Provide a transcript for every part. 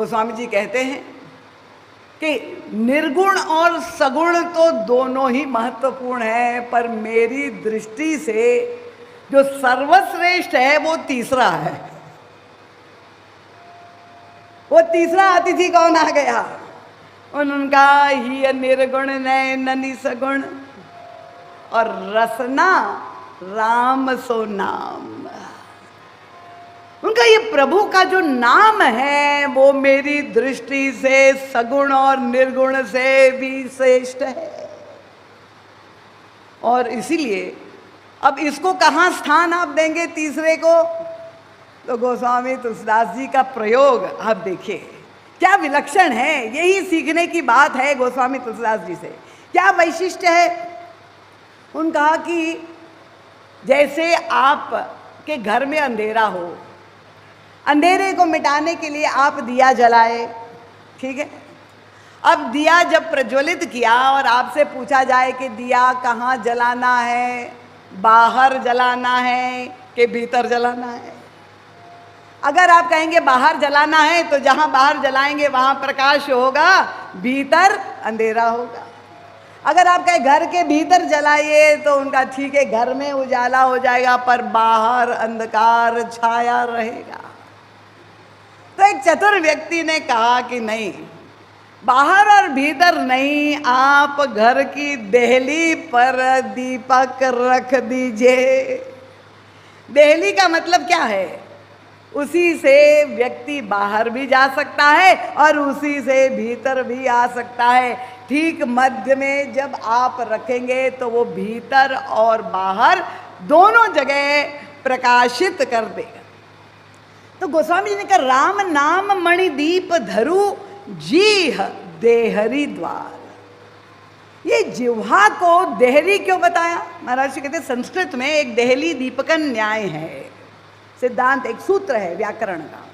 गोस्वामी जी कहते हैं कि निर्गुण और सगुण तो दोनों ही महत्वपूर्ण है, पर मेरी दृष्टि से जो सर्वश्रेष्ठ है वो तीसरा है। वो तीसरा अतिथि कौन आ गया? उनका ही निर्गुण नैननी सगुण और रसना राम सो नाम। उनका ये प्रभु का जो नाम है वो मेरी दृष्टि से सगुण और निर्गुण से भी श्रेष्ठ है। और इसीलिए अब इसको कहाँ स्थान आप देंगे तीसरे को? तो गोस्वामी तुलसीदास जी का प्रयोग आप देखिए, क्या विलक्षण है। यही सीखने की बात है गोस्वामी तुलसीदास जी से। क्या वैशिष्ट्य है? उन्होंने कहा कि जैसे आप के घर में अंधेरा हो, अंधेरे को मिटाने के लिए आप दिया जलाए, ठीक है। अब दिया जब प्रज्वलित किया और आपसे पूछा जाए कि दिया कहाँ जलाना है, बाहर जलाना है कि भीतर जलाना है? अगर आप कहेंगे बाहर जलाना है तो जहाँ बाहर जलाएंगे वहाँ प्रकाश होगा, भीतर अंधेरा होगा। अगर आप कहें घर के भीतर जलाइए तो उनका ठीक है, घर में उजाला हो जाएगा पर बाहर अंधकार छाया रहेगा। तो एक चतुर व्यक्ति ने कहा कि नहीं, बाहर और भीतर नहीं, आप घर की देहली पर दीपक रख दीजिए। देहली का मतलब क्या है? उसी से व्यक्ति बाहर भी जा सकता है और उसी से भीतर भी आ सकता है। ठीक मध्य में जब आप रखेंगे तो वो भीतर और बाहर दोनों जगह प्रकाशित कर देगा। तो गोस्वामी जी ने कहा, राम नाम मणिदीप धरु जीह देहरी द्वार। ये जिह्वा को देहरी क्यों बताया? महाराज जी कहते हैं संस्कृत में एक देहली दीपकन न्याय है, सिद्धांत, एक सूत्र है व्याकरण का।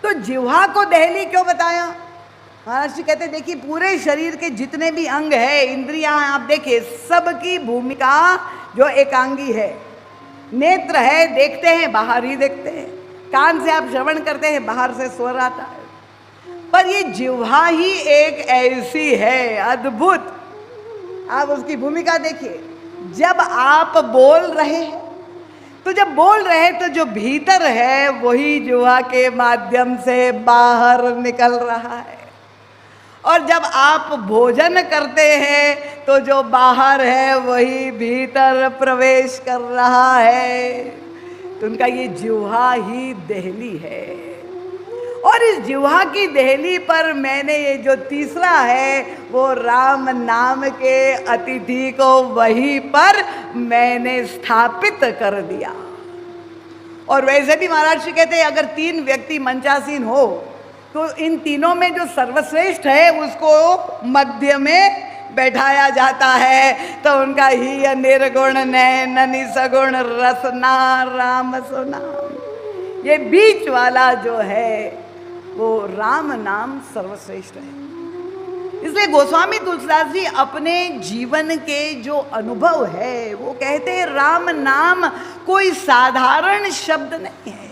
तो जिह्वा को देहली क्यों बताया? महाराज जी कहते हैं देखिए, पूरे शरीर के जितने भी अंग है, इंद्रियां आप देखिए, सबकी भूमिका जो एकांगी है। नेत्र है, देखते हैं, बाहर ही देखते हैं। कान से आप श्रवण करते हैं, बाहर से स्वर आता है। पर ये जिह्वा ही एक ऐसी है अद्भुत, आप उसकी भूमिका देखिए। जब आप बोल रहे हैं तो जब बोल रहे हैं तो जो भीतर है वही जिह्वा के माध्यम से बाहर निकल रहा है, और जब आप भोजन करते हैं तो जो बाहर है वही भीतर प्रवेश कर रहा है। तो उनका ये जिह्वा ही देहली है। और इस जिह्वा की देहली पर मैंने ये जो तीसरा है वो राम नाम के अतिथि को वहीं पर मैंने स्थापित कर दिया। और वैसे भी महाराज जी कहते हैं अगर तीन व्यक्ति मंचासीन हो तो इन तीनों में जो सर्वश्रेष्ठ है उसको मध्य में बैठाया जाता है। तो उनका ही निर्गुण नैननी सगुण रसना राम सो नाम। ये बीच वाला जो है वो राम नाम सर्वश्रेष्ठ है। इसलिए गोस्वामी तुलसीदास जी अपने जीवन के जो अनुभव है वो कहते हैं राम नाम कोई साधारण शब्द नहीं है,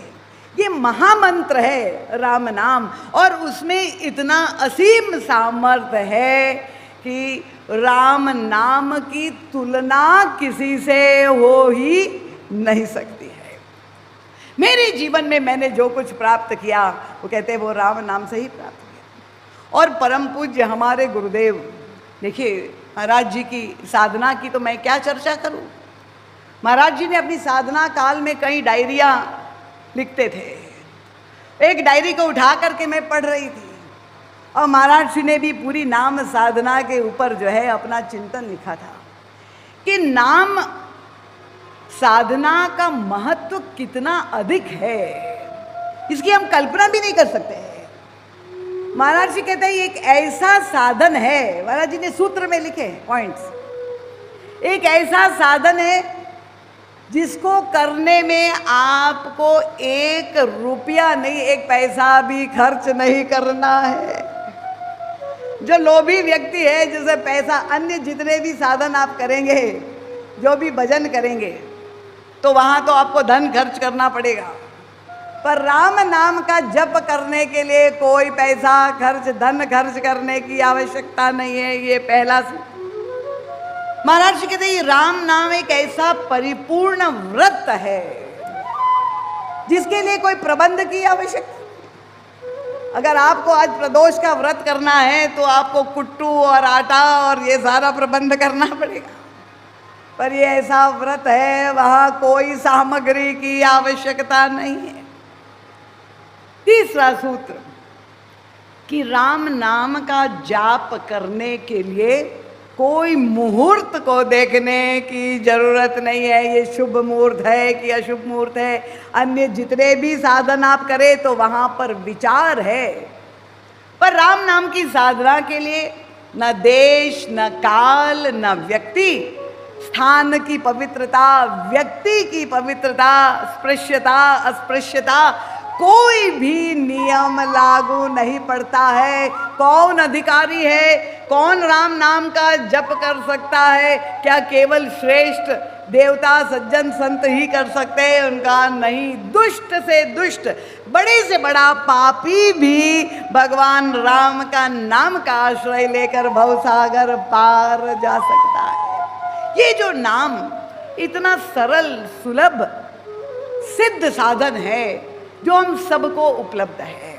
ये महामंत्र है राम नाम। और उसमें इतना असीम सामर्थ्य है कि राम नाम की तुलना किसी से हो ही नहीं सकती है। मेरे जीवन में मैंने जो कुछ प्राप्त किया वो कहते हैं वो राम नाम से ही प्राप्त किया। और परम पूज्य हमारे गुरुदेव, देखिए महाराज जी की साधना की तो मैं क्या चर्चा करूं। महाराज जी ने अपनी साधना काल में कई डायरियां लिखते थे। एक डायरी को उठा करके मैं पढ़ रही थी और महाराज जी ने भी पूरी नाम साधना के ऊपर जो है अपना चिंतन लिखा था कि नाम साधना का महत्व कितना अधिक है, इसकी हम कल्पना भी नहीं कर सकते हैं। महाराज जी कहते हैं एक ऐसा साधन है, महाराज जी ने सूत्र में लिखे पॉइंट्स, एक ऐसा साधन है जिसको करने में आपको 1 रुपया नहीं, 1 पैसा भी खर्च नहीं करना है। जो लोभी व्यक्ति है, जिसे पैसा, अन्य जितने भी साधन आप करेंगे, जो भी भजन करेंगे तो वहाँ तो आपको धन खर्च करना पड़ेगा। पर राम नाम का जप करने के लिए कोई पैसा खर्च, धन खर्च करने की आवश्यकता नहीं है। ये पहला महाराज कहते हैं राम नाम एक ऐसा परिपूर्ण व्रत है जिसके लिए कोई प्रबंध की आवश्यकता। अगर आपको आज प्रदोष का व्रत करना है तो आपको कुट्टू और आटा और ये सारा प्रबंध करना पड़ेगा, पर ये ऐसा व्रत है वहां कोई सामग्री की आवश्यकता नहीं है। तीसरा सूत्र कि राम नाम का जाप करने के लिए कोई मुहूर्त को देखने की जरूरत नहीं है। ये शुभ मुहूर्त है कि अशुभ मुहूर्त है, अन्य जितने भी साधन आप करें तो वहां पर विचार है। पर राम नाम की साधना के लिए न देश, न काल, न व्यक्ति, स्थान की पवित्रता, व्यक्ति की पवित्रता, स्पृश्यता, अस्पृश्यता, कोई भी नियम लागू नहीं पड़ता है। कौन अधिकारी है, कौन राम नाम का जप कर सकता है? क्या केवल श्रेष्ठ देवता सज्जन संत ही कर सकते हैं? उनका नहीं, दुष्ट से दुष्ट, बड़े से बड़ा पापी भी भगवान राम का नाम का आश्रय लेकर भवसागर पार जा सकता है। ये जो नाम इतना सरल, सुलभ, सिद्ध साधन है जो हम सबको उपलब्ध है।